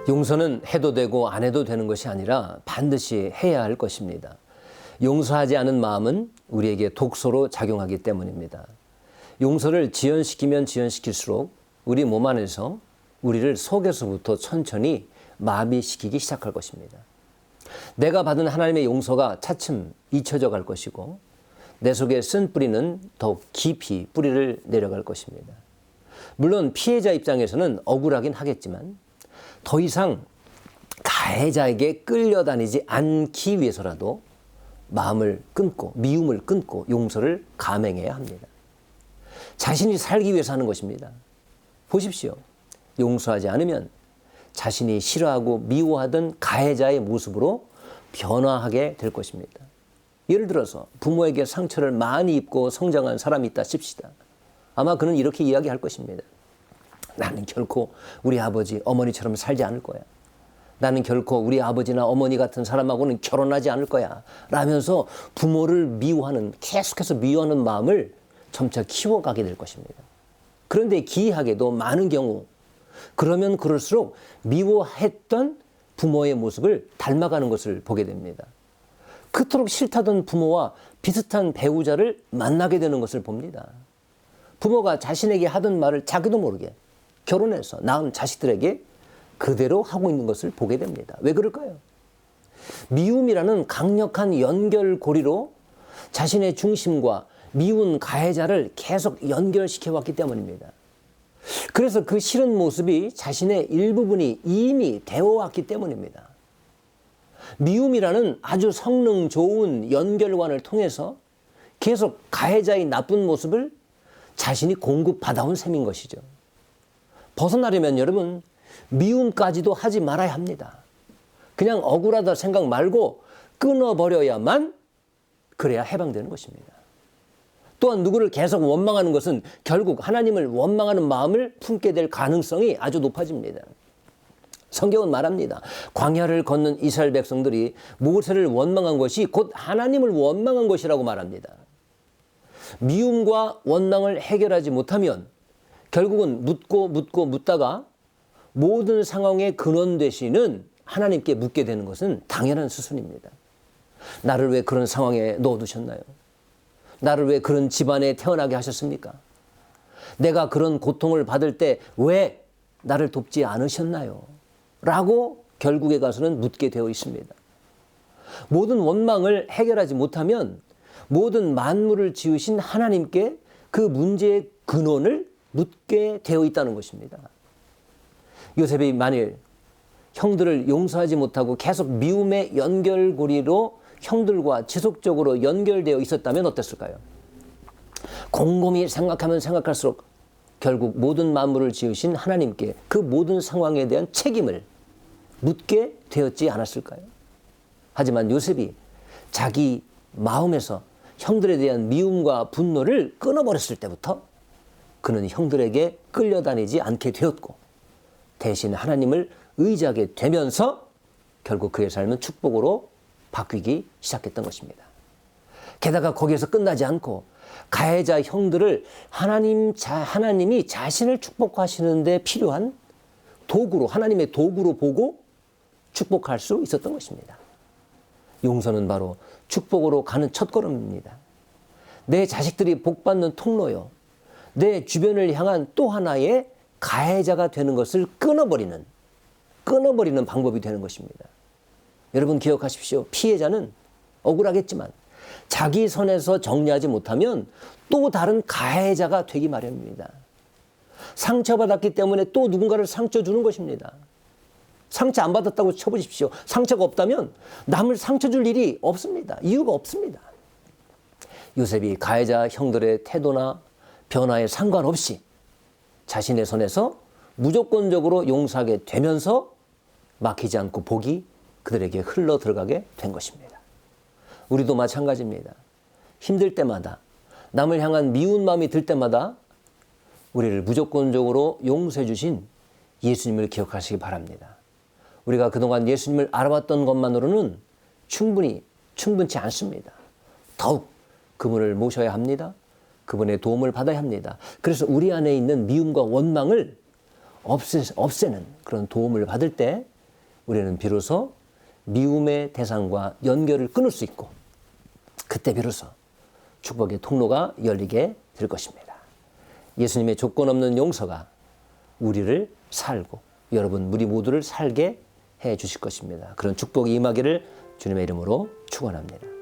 용서는 해도 되고 안 해도 되는 것이 아니라 반드시 해야 할 것입니다. 용서하지 않은 마음은 우리에게 독소로 작용하기 때문입니다. 용서를 지연시키면 지연시킬수록 우리 몸 안에서 우리를 속에서부터 천천히 마비시키기 시작할 것입니다. 내가 받은 하나님의 용서가 차츰 잊혀져 갈 것이고 내 속에 쓴 뿌리는 더욱 깊이 뿌리를 내려갈 것입니다. 물론 피해자 입장에서는 억울하긴 하겠지만 더 이상 가해자에게 끌려다니지 않기 위해서라도 마음을 끊고 미움을 끊고 용서를 감행해야 합니다. 자신이 살기 위해서 하는 것입니다. 보십시오. 용서하지 않으면 자신이 싫어하고 미워하던 가해자의 모습으로 변화하게 될 것입니다. 예를 들어서 부모에게 상처를 많이 입고 성장한 사람이 있다 칩시다. 아마 그는 이렇게 이야기할 것입니다. 나는 결코 우리 아버지, 어머니처럼 살지 않을 거야. 나는 결코 우리 아버지나 어머니 같은 사람하고는 결혼하지 않을 거야. 라면서 부모를 미워하는, 계속해서 미워하는 마음을 점차 키워가게 될 것입니다. 그런데 기이하게도 많은 경우 그러면 그럴수록 미워했던 부모의 모습을 닮아가는 것을 보게 됩니다. 그토록 싫다던 부모와 비슷한 배우자를 만나게 되는 것을 봅니다. 부모가 자신에게 하던 말을 자기도 모르게 결혼해서 낳은 자식들에게 그대로 하고 있는 것을 보게 됩니다. 왜 그럴까요? 미움이라는 강력한 연결고리로 자신의 중심과 미운 가해자를 계속 연결시켜 왔기 때문입니다. 그래서 그 싫은 모습이 자신의 일부분이 이미 되어왔기 때문입니다. 미움이라는 아주 성능 좋은 연결관을 통해서 계속 가해자의 나쁜 모습을 자신이 공급받아온 셈인 것이죠. 벗어나려면 여러분 미움까지도 하지 말아야 합니다. 그냥 억울하다 생각 말고 끊어버려야만 그래야 해방되는 것입니다. 또한 누구를 계속 원망하는 것은 결국 하나님을 원망하는 마음을 품게 될 가능성이 아주 높아집니다. 성경은 말합니다. 광야를 걷는 이스라엘 백성들이 모세를 원망한 것이 곧 하나님을 원망한 것이라고 말합니다. 미움과 원망을 해결하지 못하면 결국은 묻다가 모든 상황의 근원 되시는 하나님께 묻게 되는 것은 당연한 수순입니다. 나를 왜 그런 상황에 넣어두셨나요? 나를 왜 그런 집안에 태어나게 하셨습니까? 내가 그런 고통을 받을 때 왜 나를 돕지 않으셨나요? 라고 결국에 가서는 묻게 되어 있습니다. 모든 원망을 해결하지 못하면 모든 만물을 지으신 하나님께 그 문제의 근원을 묻게 되어 있다는 것입니다. 요셉이 만일 형들을 용서하지 못하고 계속 미움의 연결고리로 형들과 지속적으로 연결되어 있었다면 어땠을까요? 곰곰이 생각하면 생각할수록 결국 모든 만물을 지으신 하나님께 그 모든 상황에 대한 책임을 묻게 되었지 않았을까요? 하지만 요셉이 자기 마음에서 형들에 대한 미움과 분노를 끊어버렸을 때부터 그는 형들에게 끌려다니지 않게 되었고 대신 하나님을 의지하게 되면서 결국 그의 삶은 축복으로 바뀌기 시작했던 것입니다. 게다가 거기에서 끝나지 않고 가해자 형들을 하나님이 자신을 축복하시는 데 필요한 도구로, 하나님의 도구로 보고 축복할 수 있었던 것입니다. 용서는 바로 축복으로 가는 첫걸음입니다. 내 자식들이 복받는 통로요. 내 주변을 향한 또 하나의 가해자가 되는 것을 끊어버리는 방법이 되는 것입니다. 여러분 기억하십시오. 피해자는 억울하겠지만 자기 선에서 정리하지 못하면 또 다른 가해자가 되기 마련입니다. 상처받았기 때문에 또 누군가를 상처 주는 것입니다. 상처 안 받았다고 쳐보십시오. 상처가 없다면 남을 상처 줄 일이 없습니다. 이유가 없습니다. 요셉이 가해자 형들의 태도나 변화에 상관없이 자신의 선에서 무조건적으로 용서하게 되면서 막히지 않고 복이 그들에게 흘러 들어가게 된 것입니다. 우리도 마찬가지입니다. 힘들 때마다 남을 향한 미운 마음이 들 때마다 우리를 무조건적으로 용서해 주신 예수님을 기억하시기 바랍니다. 우리가 그동안 예수님을 알아봤던 것만으로는 충분치 않습니다. 더욱 그분을 모셔야 합니다. 그분의 도움을 받아야 합니다. 그래서 우리 안에 있는 미움과 원망을 없애는 그런 도움을 받을 때 우리는 비로소 미움의 대상과 연결을 끊을 수 있고 그때 비로소 축복의 통로가 열리게 될 것입니다. 예수님의 조건 없는 용서가 우리를 살고 여러분 우리 모두를 살게 해 주실 것입니다. 그런 축복이 임하기를 주님의 이름으로 축원합니다.